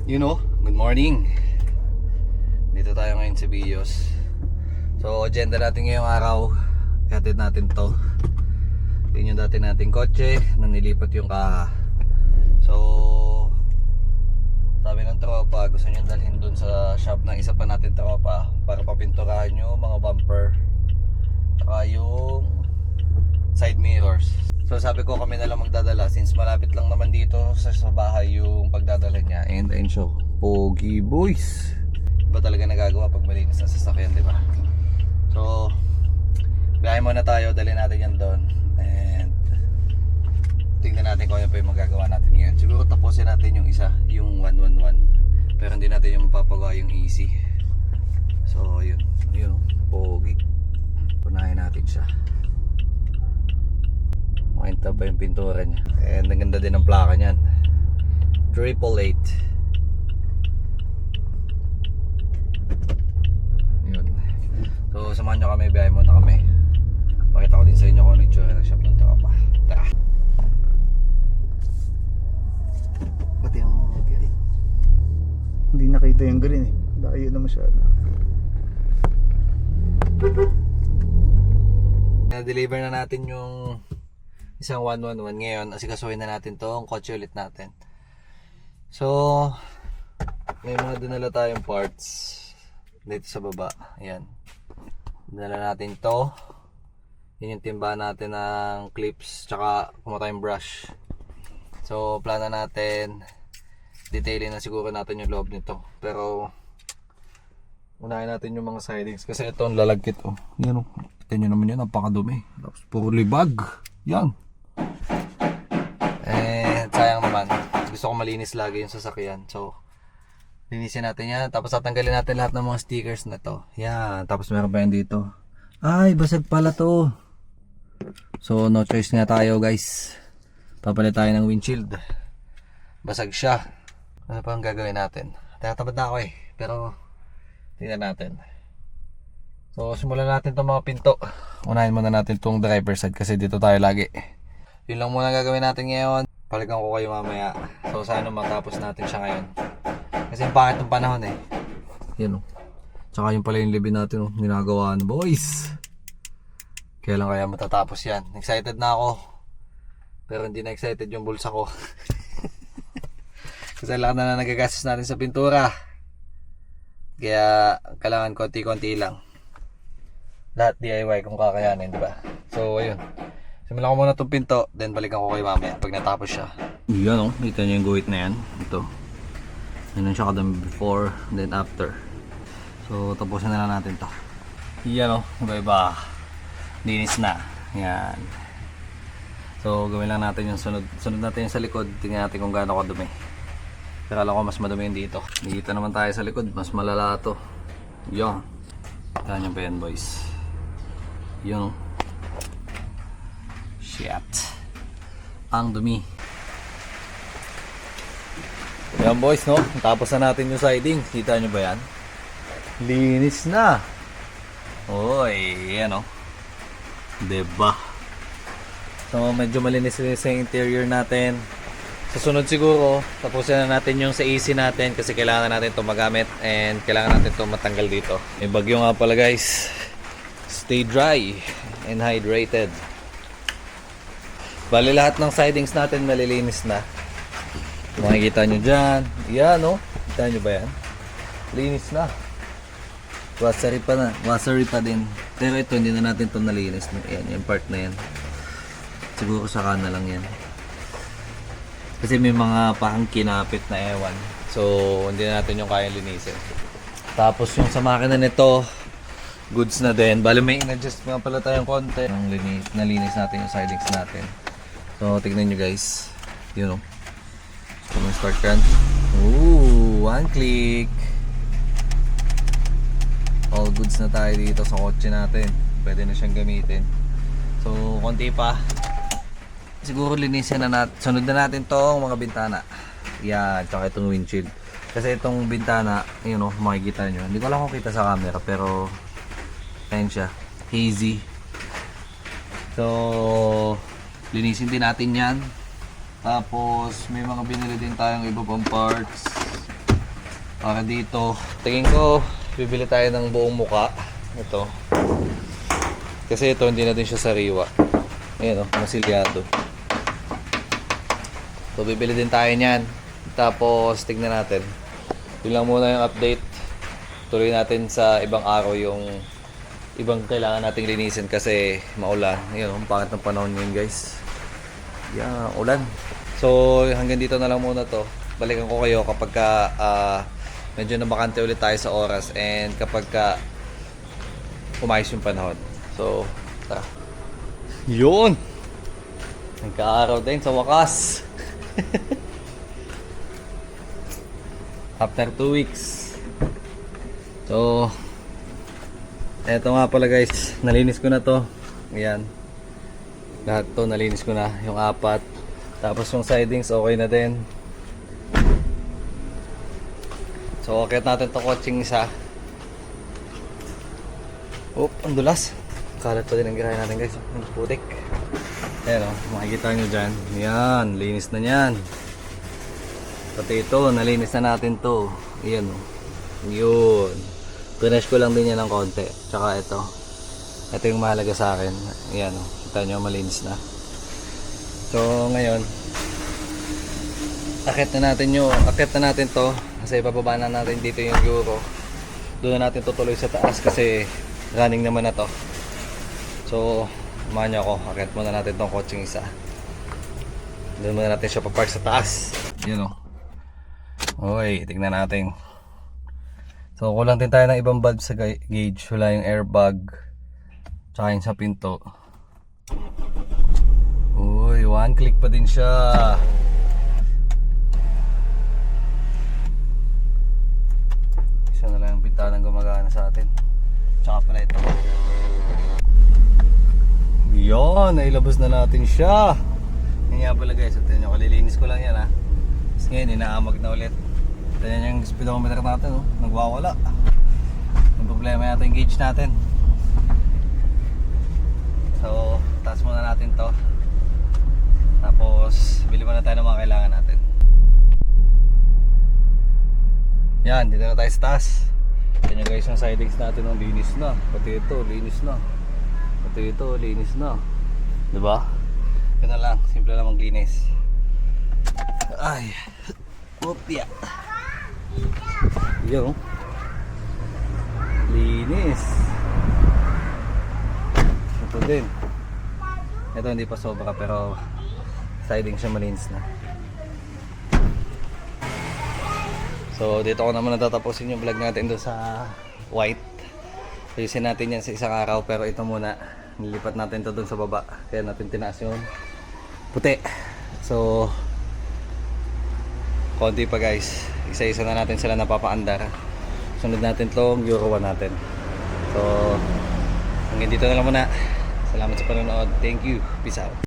Good morning. Dito tayo ngayon sa Bios. So, agenda natin ngayong araw, ihatid natin to. Yun yung dati nating kotse na nilipat yung kaha. So, sabi ng tropa, gusto nyo dalhin dun sa shop ng isa pa natin tropa para papinturahan yung mga bumper saka yung side mirrors. So sabi ko kami na lang magdadala since malapit lang naman dito sa bahay yung pagdadala niya. And ayun siya, pogi boys. Iba talaga nagagawa pag malinis na sasakyan, di ba? So biyahe muna tayo, dali natin yan doon. And tingnan natin kung ano pa yung magagawa natin ngayon. Siguro tapusin natin yung isa, yung 111. Pero hindi natin yung mapapagawa yung easy. So yun, pogi. Punahin natin siya. Makita pa yung pintura niya. And ang ganda din ang plaka niyan, 888. Yun. So samahan nyo kami, biyahe muna kami. Pakita ko din sa inyo kung ano yung tsura ng shop ng tropa. Tara. Pati yung green. Hindi nakita yung green eh. Layo na masyado. Na-deliver na natin yung isang 111 ngayon. Asikasuhin na natin to, ang kotse ulit natin. So may mga dinala tayong parts dito sa baba. Ayan, dinala natin to. Yun yung timba natin ng clips tsaka pumatayong brush. So plano natin detailin na siguro natin yung loob nito, pero unahin natin yung mga sidings kasi ito ang lalagkit. Yan o, kita nyo naman yan, napakadumi. Tapos puro libag. Yan. Sayang naman, gusto ko malinis lagi yung sasakyan. So linisin natin yan, tapos tatanggalin natin lahat ng mga stickers na to. Yan, tapos meron pa yan dito. Ay, basag pala to. So no choice nga tayo guys, papalit tayo ng windshield. Basag siya. Ano pa ang gagawin natin? Tinatamad na ako pero tingnan natin. So simulan natin itong mga pinto. Unahin muna natin itong driver side kasi dito tayo lagi. Yun lang muna gagawin natin ngayon. Balikan ko kayo mamaya. So sana matapos natin siya ngayon kasi pangit ng panahon Yan Tsaka yung pala yung libin natin ginagawa na boys. Kailan kaya matatapos yan? Excited na ako, pero hindi na excited yung bulsa ko. Kasi lahat na nagagastos natin sa pintura, kaya kailangan konti-konti lang. Lahat DIY kung kakayanin, diba? So ayun, simulan ko muna itong pinto, then balikan ko kayo mamaya pag natapos siya. Yan kita nyo yung guhit na yan. Ito, yun siya kadami before, then after. So tapusin na lang natin to. Yan iba-iba, linis na. Yan. So gawin lang natin yung sunod natin yung sa likod. Tingnan natin kung gaano kadumi. Pero alam ko mas madumi yung dito. Dito naman tayo sa likod, mas malala to. Yan. Yan yung pa yan boys. Yun shit, ang dumi. Yan boys tapos na natin yung siding. Kita nyo ba yan? Linis na. Oy, yan diba? So medyo malinis sa interior natin. Sa sunod siguro tapusin na natin yung sa AC natin kasi kailangan natin ito magamit and kailangan natin ito matanggal dito. May bagyo nga pala guys. Stay dry and hydrated. Bali lahat ng sidings natin malilinis na. Makikita nyo dyan. Yan kita nyo ba yan? Linis na. Wasery pa din. Pero ito hindi na natin ito nalinis. Yan, yung part na yan. Siguro saka na lang yan. Kasi may mga pang kinapit na ewan. So hindi na natin yung kayang linisin. Tapos yung sa makina nito, goods na din. Bali may in-adjust nga pala tayong konti. Nalinis natin yung sidings natin. So tignan nyo guys. Yun So start yan. Ooh, one click. All goods na tayo dito sa kotse natin. Pwede na siyang gamitin. So konti pa. Siguro linisin na natin. Sunod na natin tong mga bintana. Yan, tsaka itong windshield. Kasi itong bintana, makikita nyo. Hindi ko lang kung kita sa camera, pero ayun siya, hazy. So linisin din natin yan. Tapos may mga binili din tayong iba pang parts. Para dito, tingin ko, bibili tayo ng buong muka. Ito. Kasi ito, hindi na din siya sariwa. Ayan o, masilyado. So, bibili din tayo niyan. Tapos, tignan natin. Yun lang muna yung update. Tuloy natin sa ibang araw yung ibang kailangan nating linisin kasi maulan. Ayan o, pangit ng panahon ngayon guys. Yan, ulan. So, hanggang dito na lang muna to. Balikan ko kayo kapag ka, medyo nabakante ulit tayo sa oras and kapag ka umayos yung panahon. So, tara. Yun! Nagka-araw din sa wakas. After 2 weeks. So, eto nga pala guys. Nalinis ko na to. Ayan. Lahat to nalinis ko na. Yung 4. Tapos yung sidings okay na din. So, akit natin to coaching isa. Oh, ang dulas. Kalat pa din ang girahe natin guys. Ang putik. Ayan o, makikita nyo dyan. Yan, linis na yan. Pati ito, nalinis na natin to. Ayan o. Yun. Finish ko lang din yan ng konti. Tsaka ito. Ito yung mahalaga sa akin. Ayan o, kita nyo malinis na. So, ngayon, akit na natin to. Kasi bababa na natin dito yung euro. Doon na natin tutuloy sa taas kasi running naman na to. So, umahan nyo ako. Akit muna natin tong coaching isa. Doon muna natin siya papark sa taas. Yun o. Okay, tignan natin. So, kulang din tayo ng ibang valve sa gauge. Wala yung airbag. Tsaka yung sa pinto. Uy, 1 click pa din siya. Isa na lang yung pintanang gumagana sa atin. Tsaka pala ito. Yun, nailabas na natin siya. Yan nga pala guys, ito nyo, kalilinis ko lang yan ha. Tapos ngayon, inaamag na ulit. Ito yan yung speedometer natin, oh. Nagwawala. Yung problema yata yung gauge natin. So, taas muna natin to. Tapos, bili muna tayo ng mga kailangan natin. Yan, dito na tayo sa taas. Yan yung guys, yung sidings natin, oh, linis na. Pati ito, linis na. Pati ito, linis na. Diba? Yun na lang, simple lang maglinis. Ay, upya. Yo, linis. Ito din. Ito hindi pa sobra pero siding siya malinis na. So dito ko naman natatapusin yung vlog natin doon sa white. Ayusin natin yan sa isang araw pero ito muna nilipat natin to doon sa baba. Kaya natin tinaas yung puti. So konti pa guys. Isa-isa na natin sila napapaandar. Sunod natin tong Euro 1 natin. So hanggang dito na lang muna. Salamat sa panonood. Thank you. Peace out.